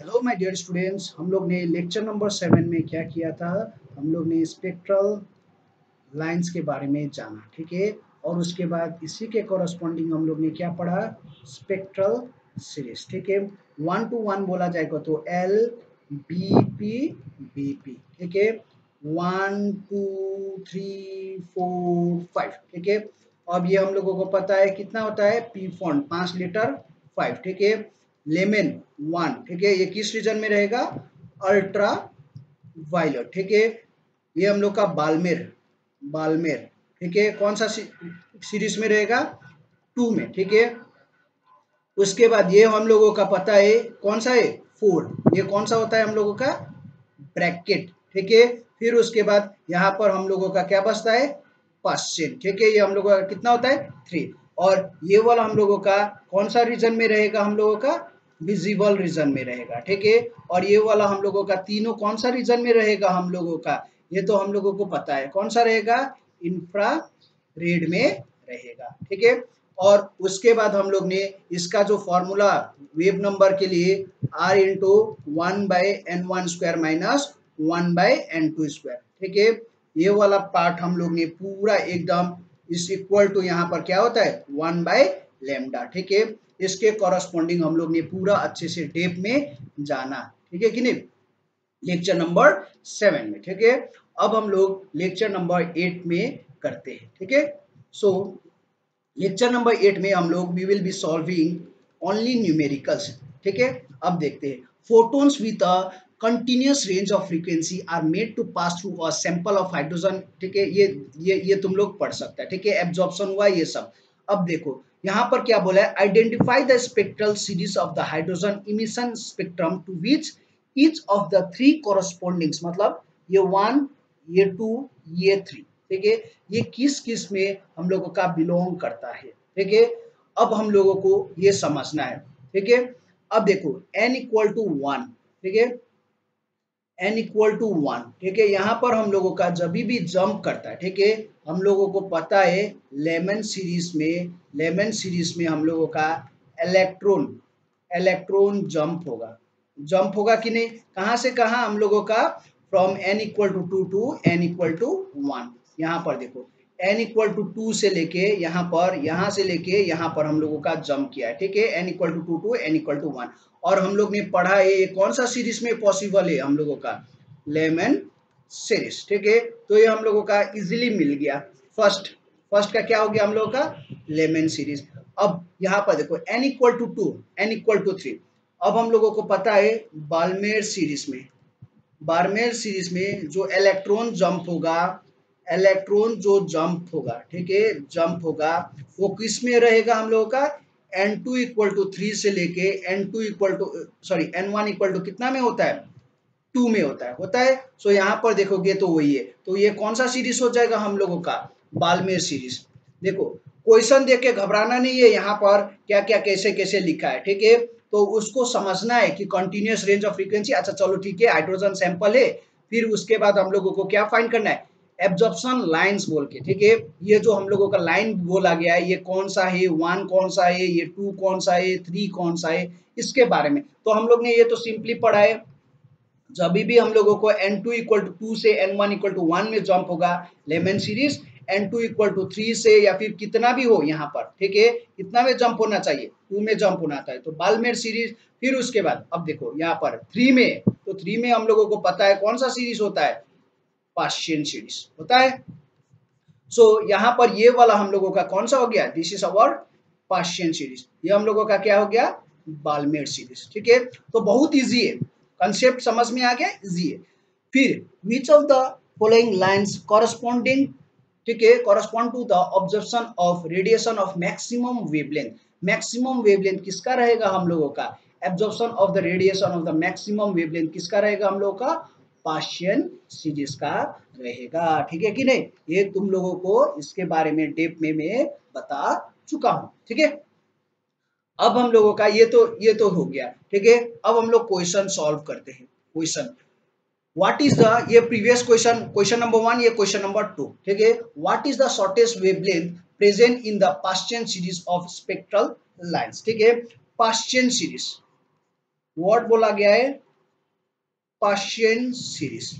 Hello my dear students, हम लोग ने लेक्चर नंबर 7 में क्या किया था। हम लोग ने स्पेक्ट्रल लाइंस के बारे में जाना, ठीक है। और उसके बाद इसी के कॉरस्पॉन्डिंग हम लोग ने क्या पढ़ा, स्पेक्ट्रल सीरीज, ठीक है। 1 to 1 बोला जाएगा तो L B P B P, ठीक है। 1 2 3 4 5, ठीक है। अब ये हम लोगों को पता है कितना होता है, पी फॉन्ट 5 लीटर 5, ठीक है। लेमन 1, ठीक है। ये किस रीजन में रहेगा, अल्ट्रा वायलेट, ठीक है। ये हम लोग का बाल्मेर बाल्मेर, ठीक है। कौन सा सीरीज में रहेगा, 2 में, ठीक है। उसके बाद ये हम लोगों का पता है कौन सा है, 4। ये कौन सा होता है हम लोगों का, ब्रैकेट, ठीक है। फिर उसके बाद यहाँ पर हम लोगों का क्या बचता है, पर्सेंट, ठीक है। ये हम लोगों का कितना होता है, 3। और ये वाला हम लोगों का कौन सा रीजन में रहेगा, हम लोगों का विजिबल रीजन में रहेगा, ठीक है। और ये वाला हम लोगों का तीनों कौन सा रीजन में रहेगा हम लोगों का, ये तो हम लोगों को पता है कौन सा रहेगा, इंफ्रा रेड में रहेगा, ठीक है। और उसके बाद हम लोग ने इसका जो फॉर्मूला वेव नंबर के लिए r into 1/n1² minus 1/n2², ठीक है। ये वाला पार्ट हम लोग ने पूरा एकदम इस इक्वल टू यहाँ पर क्या होता है 1/λ, ठीक है। इसके कॉरस्पॉन्डिंग हम लोग ने पूरा अच्छे से डेप में जाना, ठीक है कि नहीं, लेक्चर नंबर 7 में, ठीक है। अब हम लोग लेक्चर नंबर 8 में करते हैं, ठीक है। सो लेक्चर नंबर 8 में हम लोग we will be solving only numericals, ठीक है। अब देखते हैं, photons with a continuous range of frequency are made to pass through a sample of hydrogen, ठीक है। ये तुम लोग पढ़ सकते हैं, ठीक है। एब्जॉर्प्शन हुआ ये सब। अब देखो यहाँ पर क्या बोला है, identify the spectral series of the hydrogen emission spectrum to which each of the 3 correspondings, मतलब ये 1 ये 2 ये 3, ठीक है। ये किस किस में हम लोगों का बिलोंग करता है, ठीक है। अब हम लोगों को ये समझना है, ठीक है। अब देखो n इक्वल टू 1, ठीक है, n इक्वल टू 1, ठीक है। यहाँ पर हम लोगों का जब भी जंप करता है, ठीक है, हम लोगों को पता है लेमन सीरीज में हम लोगों का इलेक्ट्रॉन इलेक्ट्रॉन जंप होगा कि नहीं, कहाँ से कहाँ हम लोगों का, from n equal to 2 to n equal to 1। यहाँ पर देखो n इक्वल टू 2 से लेके यहाँ से लेके यहाँ पर हम लोगों का जंप किया है, ठीक है। n equal to 2 to n equal to 1। और हम लोग ने पढ़ा है ये कौन सा सीरीज में पॉसिबल है, हम लोगों का लेमन सीरीज, ठीक है। तो ये हम लोगों का इजीली मिल गया, फर्स्ट का क्या हो गया हम लोगों का, लेमन सीरीज। अब यहाँ पर देखो n equal to 2 n equal to 3। अब हम लोगों को पता है बाल्मेर सीरीज में जो इलेक्ट्रॉन जो जंप होगा, ठीक है, जंप होगा, वो किस में रहेगा हम लोगों का, n2 इक्वल टू 3 से लेके n1 इक्वल टू कितना में होता है, 2 में होता है। सो यहाँ पर देखोगे तो वही है, तो ये कौन सा सीरीज हो जाएगा हम लोगों का, बाल्मेर सीरीज। देखो क्वेश्चन देख के घबराना नहीं है, यहाँ पर क्या क्या कैसे कैसे लिखा है, ठीक है। तो उसको समझना है कि कंटिन्यूअस रेंज ऑफ फ्रीक्वेंसी, अच्छा चलो ठीक है, हाइड्रोजन सैंपल है। फिर उसके बाद हम लोगों को क्या फाइंड करना है, एब्जॉर्प्शन लाइंस बोल के, ठीक है। ये जो हम लोगों का लाइन बोला गया है, ये कौन सा है, 1 कौन सा है, ये 2 कौन सा है, 3 कौन सा है, इसके बारे में तो हम लोग ने ये तो सिंपली पढ़ा है। जब भी हम लोगों को n2 इक्वल टू 2 से n1 इक्वल टू 1 में जंप होगा Lyman series, n2 equal to 3 से या फिर कितना भी हो यहाँ पर, ठीक है, कितना में जंप होना चाहिए, 2 में जंप होना चाहिए, तो बाल्मेर सीरीज। फिर उसके बाद अब देखो यहाँ पर 3 में, तो 3 में हम लोगों को पता है कौन सा सीरीज होता है, पार्शियन सीरीज होता है। सो यहाँ पर ये वाला हम लोगों का कौन सा हो गया, this is our Persian series, ये हम लोगों का क्या हो गया, बाल्मेर सीरीज, ठीक है। तो बहुत इजी है, कंसेप्ट समझ में आ गया, इजी है। फिर which of the following lines corresponding, ठीक है, correspond to the observation of radiation of maximum wavelength, maximum wavelength किसका रहेगा हम लोगों का, absorption of the radiation of the maximum wavelength किसका रहेगा हम लोगों का, पार्शियन सीरीज का रहेगा, ठीक है कि नहीं। ये तुम लोगों को इसके बारे में डेप में मैं बता चुका हूं, ठीक है। अब हम लोगों का ये तो हो गया, ठीक है। अब हम लोग क्वेश्चन सॉल्व करते हैं। क्वेश्चन व्हाट इज द, ये प्रीवियस क्वेश्चन नंबर 1, ये क्वेश्चन नंबर 2, ठीक है। What is the shortest wavelength present in the Persian series of spectral lines, ठीक है। पार्शियन सीरीज व्हाट बोला गया है, पाश्चियन सीरीज।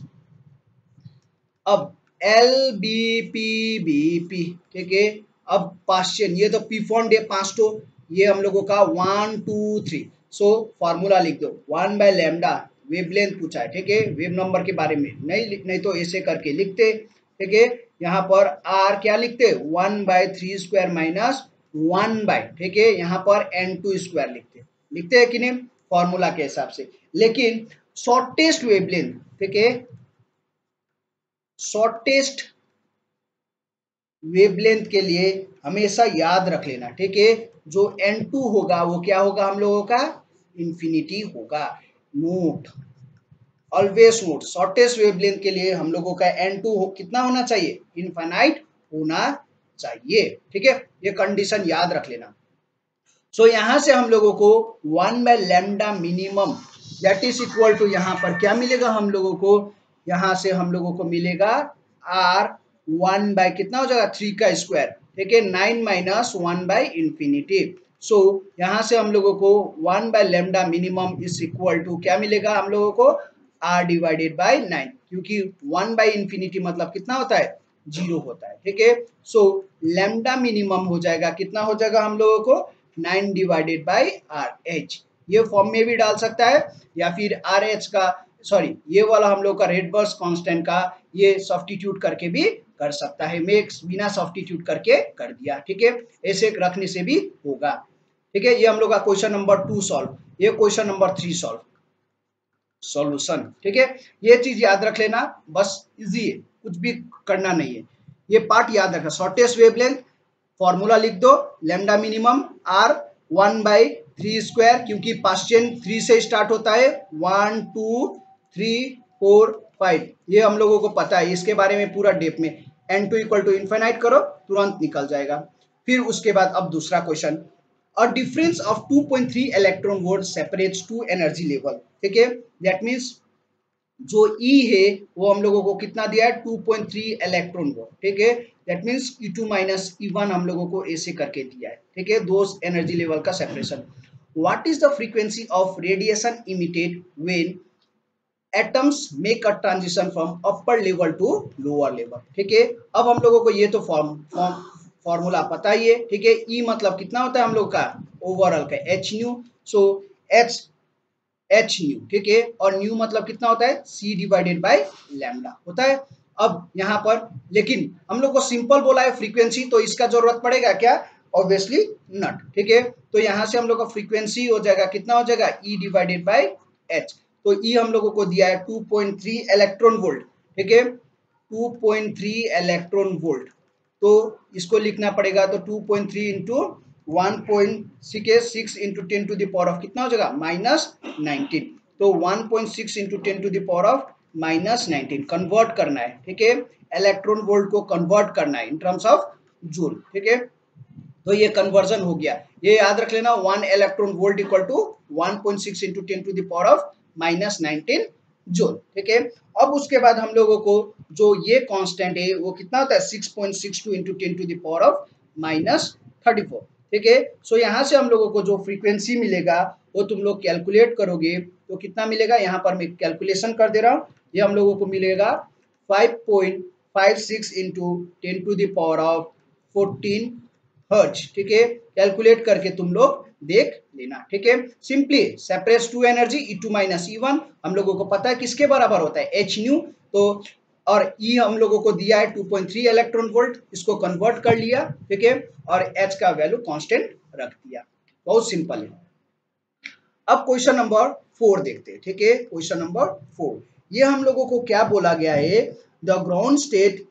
अब LBPBP, ठीक है। अब पाश्चियन, ये तो पी फॉन्ड है 5 ये हम लोगों का 1 2 3। सो फॉर्मूला लिख दो 1/λ, वेवलेंथ पूछा है, ठीक है। वेव नंबर के बारे में नहीं तो ऐसे करके लिखते, ठीक है। यहाँ पर आर क्या लिखते, 1/3² माइनस 1 ठीक है, यहाँ पर n2² लिखते हैं कि नहीं, फॉर्मूला के हिसाब से। लेकिन शॉर्टेस्ट वेवलेंथ, ठीक है, शॉर्टेस्ट वेवलेंथ के लिए हमेशा याद रख लेना, ठीक है, जो n2 होगा वो क्या होगा हम लोगों का, इंफिनिटी होगा। Note, always note, shortest wavelength के लिए हम लोगों का n2 कितना होना चाहिए, इनफाइनाइट होना चाहिए, ठीक है। ये कंडीशन याद रख लेना। सो यहां से हम लोगों को 1/λ minimum that is equal to, यहाँ पर क्या मिलेगा हम लोगों को, यहाँ से हम लोगों को मिलेगा r 1 कितना हो जाएगा 3 का स्क्वायर, ठीक है, 9 माइनस 1/इंफिनिटी। सो यहाँ से हम लोगों को 1/λ मिनिमम इज इक्वल टू क्या मिलेगा हम लोगों को, r/9, क्योंकि 1/इंफिनिटी मतलब कितना होता है, 0 होता है, ठीक है। सो लैम्डा मिनिमम हो जाएगा, कितना हो जाएगा हम लोगों को, 9/RH। ये फॉर्म में भी डाल सकता है, या फिर RH का, सॉरी ये वाला हम लोग का रेडबर्ग कांस्टेंट का ये सब्स्टिट्यूट करके भी कर सकता है। मैं बिना सब्स्टिट्यूट करके कर दिया, ठीक है, ऐसे रखने से भी होगा, ठीक है। ये हम लोग का क्वेश्चन नंबर 2 सॉल्व, ये क्वेश्चन नंबर 3 सॉल्व, सॉल्यूशन, ठीक है। ये चीज याद रख लेना, बस इजी है, कुछ भी करना नहीं है, ये पार्ट याद रखना। शॉर्टेस्ट वेवलेंथ फॉर्मूला लिख दो, लैम्डा मिनिमम r 1/3², क्योंकि पाश्चियन 3 से स्टार्ट होता है, 1 2 3 4 5, ये हम लोगों को पता है, इसके बारे में पूरा डेप में। n2 इक्वल टू इनफाइनाइट करो, तुरंत निकल जाएगा। फिर उसके बाद अब दूसरा question, a difference of 2.3 electron volt separates two energy level, ठीक है। दैट मीन्स जो E है वो हम लोगों को कितना दिया है, 2.3 इलेक्ट्रॉन वोल्ट, ठीक है। That means E2 minus E1 हम लोगों को ऐसे करके दिया है, ठीक है, दो एनर्जी लेवल का separation. What is the frequency of radiation emitted when atoms make a transition from upper level to lower level, ठीक है। अब हम लोगों को ये तो फॉर्मूला पता ही है, ठीक है। ई मतलब कितना होता है हम लोग का, ओवरऑल का H new, so H new, ठीक है, और न्यू मतलब कितना होता है, C/λ होता है। अब यहाँ पर लेकिन हम लोग को सिंपल बोला है फ्रीक्वेंसी, तो इसका जरूरत पड़ेगा क्या, ऑब्वियसली नॉट, ठीक है। तो यहाँ से हम लोग का फ्रीक्वेंसी हो जाएगा, कितना हो जाएगा, E/H। तो E हम लोगों को दिया है 2.3 इलेक्ट्रॉन वोल्ट, ठीक है, 2.3 इलेक्ट्रॉन वोल्ट। तो इसको लिखना पड़ेगा, तो 2.3 into 1.6 into 10 to the power of कितना हो जाएगा, -19। तो 1.6 into 10 to the power of -19 convert करना है, ठीक है, इलेक्ट्रॉन वोल्ट को कन्वर्ट करना है इन टर्म्स ऑफ जूल, ठीक है। तो ये कन्वर्जन हो गया, ये याद रख लेना, 1 electron volt equal to 1.6 into 10 to the power of -19 joule, ठीक है। अब उसके बाद हम लोगों को जो ये कांस्टेंट है वो कितना होता है, 6.62 into 10 to the power of -34, ठीक है। सो यहाँ से हम लोगों को जो फ्रीक्वेंसी मिलेगा वो तुम लोग कैलकुलेट करोगे तो कितना मिलेगा, यहाँ पर मैं कैलकुलेशन कर दे रहा हूँ, ये हम लोगों को मिलेगा 5.56 into 10 to the power of 14 hertz, ठीक है। कैलकुलेट करके तुम लोग देख लेना, ठीक है। Simply separates two energy E2 minus E1, हम लोगों को पता है किसके बराबर होता है, H न्यू। तो और E हम लोगों को दिया है 2.3 इलेक्ट्रॉन वोल्ट, इसको कन्वर्ट कर लिया, ठीक है, और H का वैल्यू कांस्टेंट रख दिया, बहुत सिंपल है। अब क्वेश्चन नंबर 4 देखते हैं, ठीक है। क्वेश्चन नंबर 4, ये हम लोगों को क्या बोला गया है, द ग्राउंड स्टेट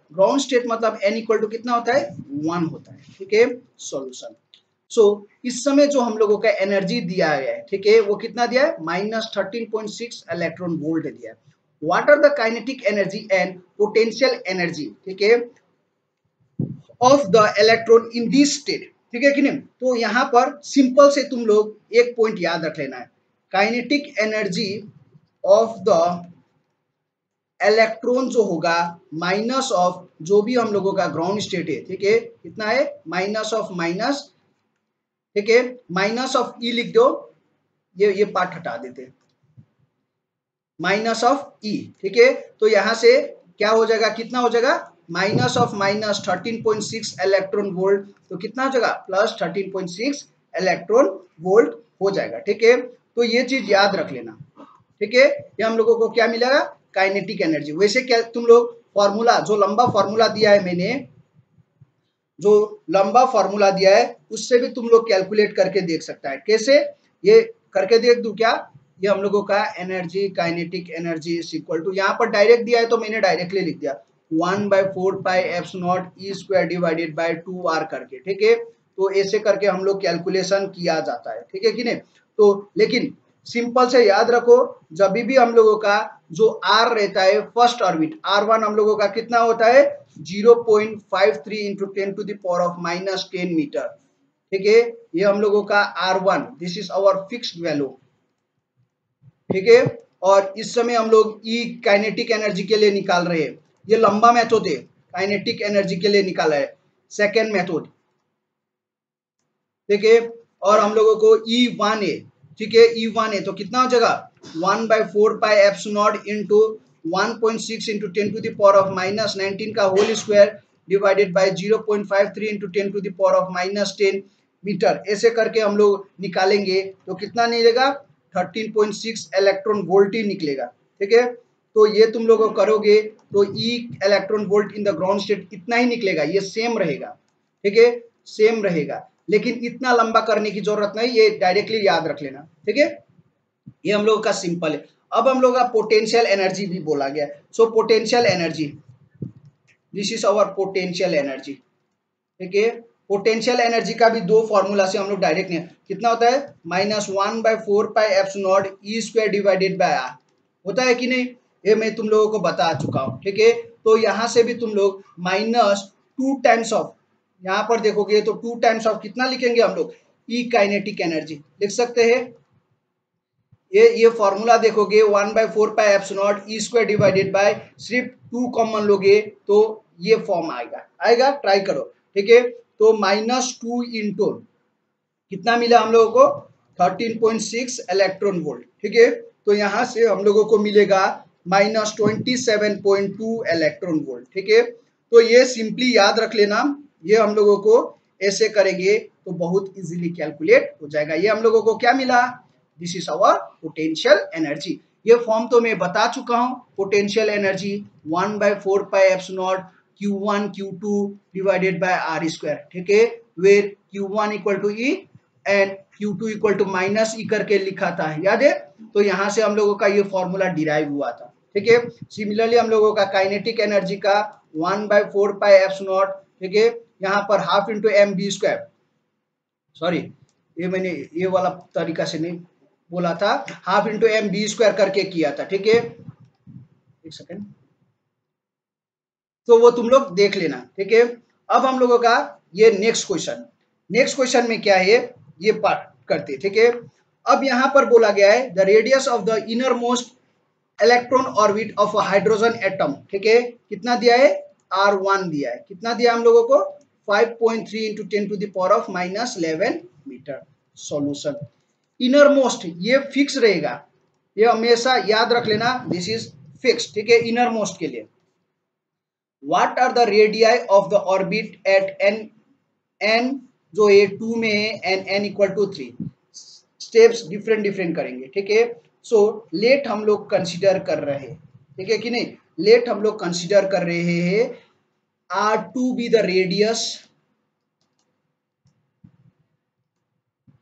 मतलब n इक्वल टू कितना होता है, 1 होता है, ठीक है। सॉल्यूशन, सो इस समय जो हम लोगों का एनर्जी दिया गया है, ठीक है, वो कितना दिया है, -13.6 इलेक्ट्रॉन वोल्ट दिया है। What are the kinetic energy and potential energy, ठीक है, of the electron in this state, ठीक है कि नहीं। तो यहाँ पर सिंपल से तुम लोग एक पॉइंट याद रख लेना है, kinetic energy of the electron जो होगा माइनस ऑफ जो भी हम लोगों का ग्राउंड स्टेट है, ठीक है, कितना है, माइनस ऑफ माइनस, ठीक है, माइनस ऑफ ई लिख दो, ये पार्ट हटा देते हैं, माइनस ऑफ ई, ठीक है। तो यहां से क्या हो जाएगा, कितना हो जाएगा, minus of minus 13.6 electron volt, तो कितना हो जाएगा प्लस 13.6 इलेक्ट्रॉन वोल्ट हो जाएगा, ठीक है। तो ये चीज याद रख लेना, ठीक है। ये हम लोगों को क्या मिलेगा, काइनेटिक एनर्जी। वैसे क्या तुम लोग फॉर्मूला, जो लंबा फॉर्मूला दिया है मैंने, जो लंबा फॉर्मूला दिया है उससे भी तुम लोग कैलकुलेट करके देख सकता है। कैसे, ये करके देख दूं क्या, ये हम लोगों का energy, kinetic energy is equal to, यहाँ पर डायरेक्ट दिया है तो मैंने डायरेक्टली लिख दिया 1/4 pi apps not e square divided by 2r करके, ठीक है। तो ऐसे करके हम लोग कैलकुलेशन किया जाता है, ठीक है कि नहीं। तो लेकिन सिंपल से याद रखो, जब भी हम लोगों का जो r रहता है फर्स्ट ऑर्बिट, r1 हम लोगों का कितना होता है 0.53 इंटू 10⁻⁻10 मीटर, ठीक है। ये हम लोगों का r1, this is our fixed value, ठीक है। और इस समय हम लोग ई काइनेटिक एनर्जी के लिए निकाल रहे हैं, ये लंबा मेथड है, काइनेटिक एनर्जी के लिए निकाला है, सेकेंड मेथड, ठीक है। और हम लोगों को E1 है, ठीक है, E1 है तो कितना हो जाएगा 1/4 pi apps naught into 1.6 into 10⁻⁻19 का whole square divided by 0.53 into 10⁻⁻10 metre. ऐसे करके हम लोग निकालेंगे तो कितना निकलेगा 13.6 इलेक्ट्रॉन वोल्ट ही निकलेगा, ठीक है। तो ये तुम लोग करोगे तो e electron volt in the ground state इतना ही निकलेगा, ये सेम रहेगा, ठीक है, सेम रहेगा। लेकिन इतना लंबा करने की जरूरत नहीं, ये डायरेक्टली याद रख लेना, ठीक है। ये हम लोगों का सिंपल है। अब हम लोग का पोटेंशियल एनर्जी भी बोला गया है। So potential energy, this is our potential energy, ठीक है। पोटेंशियल एनर्जी का भी दो फॉर्मूला से हम लोग डायरेक्ट नहीं, कितना होता है -1/4 pi apps not e square divided by r, होता है कि नहीं, ये मैं तुम लोगों को बता चुका हूँ, ठीक है। तो यहाँ से भी तुम लोग -2 टाइम्स ऑफ, यहाँ पर देखोगे तो 2 टाइम्स ऑफ कितना लिखेंगे हम लोग, ई काइनेटिक एनर्जी लिख सकते हैं। ये फॉर्मूला देखोगे 1/4 pi apps not e square divided by, सिर्फ 2 कॉमन लोगे तो ये फॉर्म आएगा, आएगा, ट्राई करो, ठीक है। तो -2 इंटू कितना मिला हम लोगों को 13.6 इलेक्ट्रॉन वोल्ट, ठीक है। तो यहाँ से हम लोगों को मिलेगा -27.2 इलेक्ट्रॉन वोल्ट, ठीक है। तो ये सिंपली याद रख लेना, ये हम लोगों को ऐसे करेंगे तो बहुत इजीली कैलकुलेट हो जाएगा। ये हम लोगों को क्या मिला, this is our potential energy. ये फॉर्म तो मैं बता चुका हूँ, potential energy 1/4 pi apps naught Q1 Q2 divided by r square, ठीक है, where Q1 equal to e and Q2 equal to -E करके लिखा था, याद है। तो यहाँ से हम लोगों का ये फॉर्मूला डिराइव हुआ था, ठीक है। सिमिलरली हम लोगों का काइनेटिक एनर्जी का 1/4 पाई एप्स नॉट, ठीक है, यहाँ पर half into M B square, sorry ये मैंने ये वाला तरीका से नहीं बोला था, half into M B square करके किया था, ठीक है। एक सेकेंड, तो वो तुम लोग देख लेना, ठीक है। अब हम लोगों का ये नेक्स्ट क्वेश्चन में क्या है ये पार्ट करते, ठीक है। अब यहाँ पर बोला गया है the radius of the inner most electron orbit of hydrogen atom, ठीक है, कितना दिया है R1 दिया है, कितना दिया हम लोगों को 5.3 into 10⁻⁻11 metre. Solution, innermost ये फिक्स रहेगा, ये हमेशा याद रख लेना, दिस इज फिक्स, ठीक है, इनर मोस्ट के लिए। What are the radii of the orbit at n जो ये 2 में है and n equal to 3, steps different करेंगे, ठीक है। सो लेट हम लोग कंसिडर कर रहे हैं, ठीक है कि नहीं, लेट हम लोग कंसिडर कर रहे हैं R2 बी द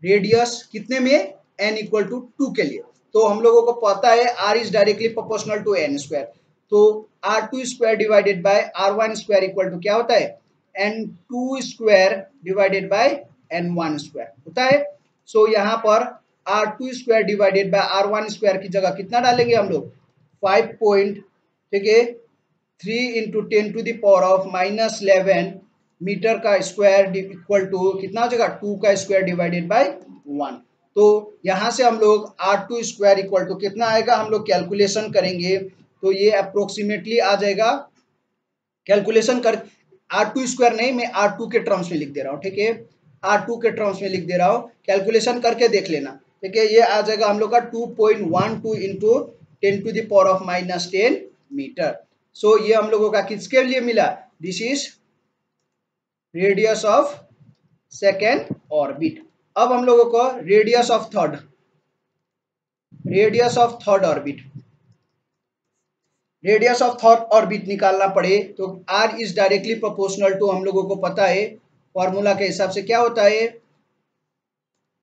रेडियस कितने में n इक्वल टू 2 के लिए। तो हम लोगों को पता है r is directly proportional to n square, तो R2 square divided by R1 square equal to क्या होता है N2 square divided by N1 square होता है। सो यहाँ पर R2 square divided by R1 square की जगह कितना डालेंगे हम लोग 5 पॉइंट, ठीक है, 3 इंटू 10⁻⁻11 मीटर का स्क्वायर इक्वल टू कितना हो जाएगा 2 का स्क्वायर डिवाइडेड बाय 1। तो यहाँ से हम लोग R2 स्क्वायर इक्वल टू कितना आएगा, हम लोग कैलकुलेशन करेंगे तो ये अप्रोक्सीमेटली आ जाएगा, कैलकुलेशन कर R2 स्क्वायर नहीं, मैं R2 के टर्म्स में लिख दे रहा हूँ, ठीक है, R2 के टर्म्स में लिख दे रहा हूँ, कैलकुलेशन करके देख लेना। ठीक है, ये आ जाएगा हम लोग का 2.12 इंटू 10⁻⁻10 मीटर। सो ये हम लोगों का किसके लिए मिला, this is radius of second orbit. अब हम लोगों को रेडियस ऑफ थर्ड ऑर्बिट निकालना पड़े तो r is directly proportional to, हम लोगों को पता है फॉर्मूला के हिसाब से क्या होता है,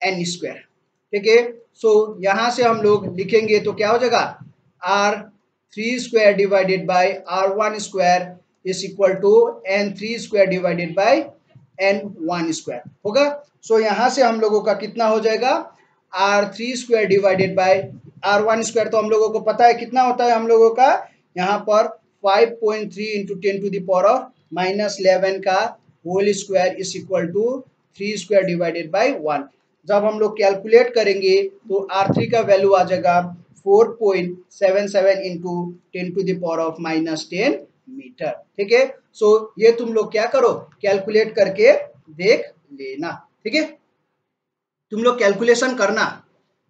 n स्क्वायर। ठीक है, सो यहां से हम लोग लिखेंगे तो क्या हो जाएगा, r3 square divided by r1 square is equal to n3 square divided by n1 square होगा। सो यहां से हम लोगों का कितना हो जाएगा, r3 square divided by r1 square, तो हम लोगों को पता है कितना होता है हम लोगों का यहाँ पर 5.3 इंटू 10⁻⁻11 का whole square is equal to 3 square divided by 1। जब हम लोग कैलकुलेट करेंगे तो r3 का वैल्यू आ जाएगा 4.77 इंटू 10⁻⁻10 मीटर। ठीक है, सो ये तुम लोग क्या करो, कैलकुलेट करके देख लेना। ठीक है, तुम लोग कैलकुलेशन करना,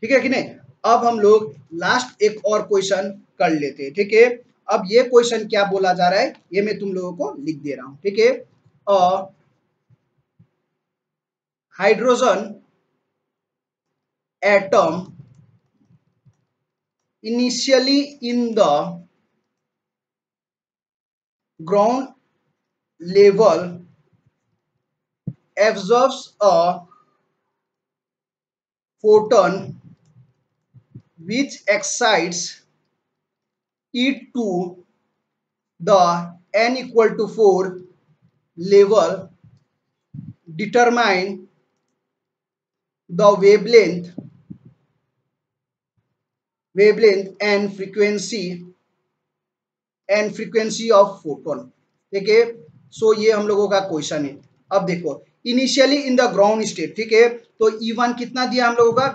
ठीक है कि नहीं। अब हम लोग लास्ट एक और क्वेश्चन कर लेते हैं। ठीक है, अब ये क्वेश्चन क्या बोला जा रहा है ये मैं तुम लोगों को लिख दे रहा हूं। ठीक है, hydrogen atom initially in the ground level absorbs a photon which excites it to the n equal to 4 level. Determine the wavelength and frequency of photon। ठीक है, सो ये हम लोगों का क्वेश्चन है। अब देखो, initially in the ground state, ठीक है, तो E1 कितना दिया हम लोगों का,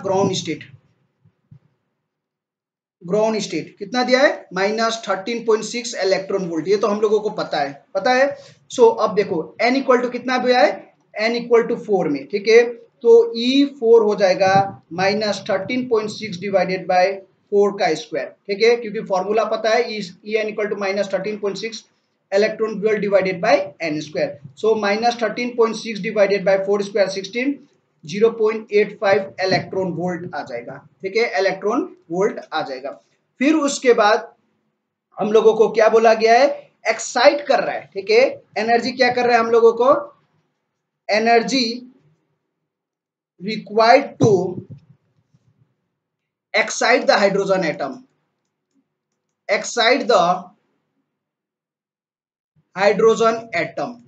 ग्राउंड स्टेट कितना दिया है, -13.6 इलेक्ट्रॉन वोल्ट, ये तो हम लोगों को पता है। सो अब देखो n इक्वल टू कितना दिया है, n इक्वल टू 4 में। ठीक है, तो E4 हो जाएगा -13.6 डिवाइडेड बाय 4 का स्क्वायर। ठीक है, क्योंकि फॉर्मूला पता है, En equal to -13.6 electron volt divided by n square. So -13.6 divided by 4 square 16, 0.85 electron volt आ जाएगा। ठीक है, इलेक्ट्रॉन वोल्ट आ जाएगा। फिर उसके बाद हम लोगों को क्या बोला गया है, एक्साइट कर रहा है। ठीक है, एनर्जी क्या कर रहा है हम लोगों को, energy required to excite the hydrogen atom,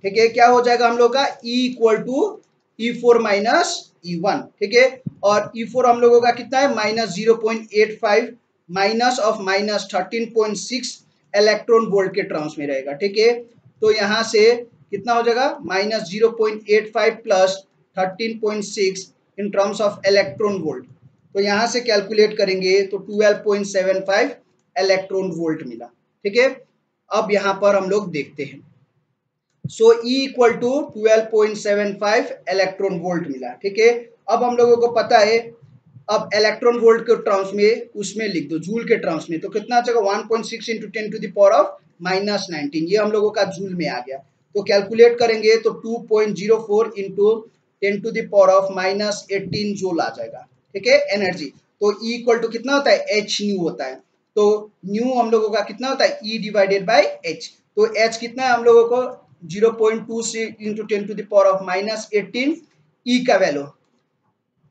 ठीक है, क्या हो जाएगा हम लोग का, E equal to E4 minus E1। ठीक है, और E4 हम लोगों का कितना है, -0.85 माइनस ऑफ -13.6 इलेक्ट्रॉन वोल्ट के टर्म्स में रहेगा। ठीक है, तो यहां से कितना हो जाएगा, -0.85 plus 13.6 in terms of electron volt, तो यहां से कैलकुलेट करेंगे तो 12.75 इलेक्ट्रॉन वोल्ट मिला। ठीक है, अब यहां पर हम लोग देखते हैं, so E equal to 12.75 electron volt मिला। ठीक है, अब हम लोगों को पता है, अब इलेक्ट्रॉन वोल्ट के टर्म्स में उसमें लिख दो, जूल के टर्म्स में, तो कितना आ जाएगा, 1.6 इंटू 10⁻⁻19, ये हम लोगों का जूल में आ गया। तो कैलकुलेट करेंगे तो 2.04 इंटू 10⁻⁻18 जूल आ जाएगा। ठीक है, एनर्जी, तो E इक्वल टू कितना होता है, H न्यू होता है, तो न्यू हम लोगों का कितना होता है, E डिवाइडेड बाय H, तो H कितना है हम लोगों को 0.2 इंटू 10⁻⁻18 E का वैल्यू,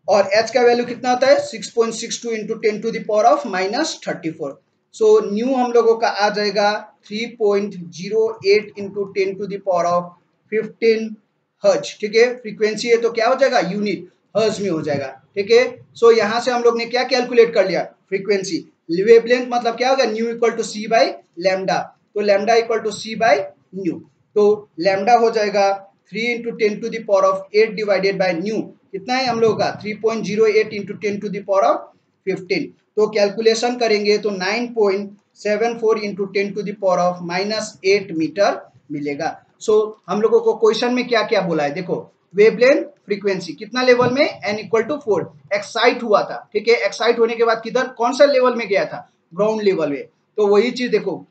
और H का वैल्यू कितना होता है 6.62 इंटू 10⁻⁻34। सो न्यू हम लोगों का आ जाएगा 3.08 इंटू 10⁻15 हर्ज। ठीक है, फ्रीक्वेंसी है तो क्या हो जाएगा, यूनिट हर्ज में हो जाएगा। ठीक है, सो यहां से हम लोग ने क्या कैलकुलेट कर लिया, फ्रीक्वेंसी। वेवलेंथ मतलब क्या होगा, nu equal to c by lambda, तो lambda equal to c by nu, तो लैम्डा हो जाएगा 3 इंटू 10⁸ डिवाइडेड बाय न्यू, कितना है हम लोगों का 3.08 इंटू 10⁻15, तो कैलकुलेशन करेंगे तो 9.74 इंटू 10⁻⁻8 मीटर मिलेगा। सो हम लोगों को क्वेश्चन में क्या क्या बोला है, देखो वेवलेंथ फ्रीक्वेंसी कितना लेवल में, n इक्वल टू 4 एक्साइट हुआ था, ठीक है। एक्साइट होने के बाद किधर, कौन सा लेवल में गया था, ग्राउंड लेवल में। तो वही चीज देखो,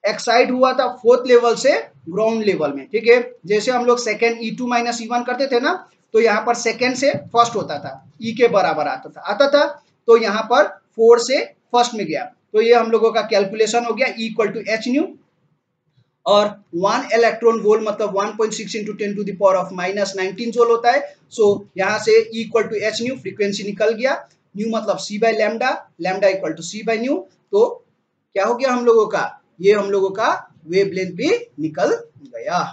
एक्साइट हुआ था 4th लेवल से ग्राउंड लेवल में, ठीक है। जैसे हम लोग सेकेंड E2 माइनस E1 करते थे ना, तो यहाँ पर सेकेंड से फर्स्ट होता था, E के बराबर आता था, तो यहाँ पर 4 से फर्स्ट में गया। तो ये हम लोगों का कैलकुलेशन हो गया, E equal to h nu, और 1 इलेक्ट्रॉन वोल्ट मतलब 1.6 into 10 to the power of minus 19 joule होता है। सो यहाँ से E equal to h nu, frequency निकल गया, न्यू मतलब C by lambda, lambda equal to C by nu. तो क्या हो गया हम लोगों का, ये हम लोगों का वेवलेंथ भी निकल गया।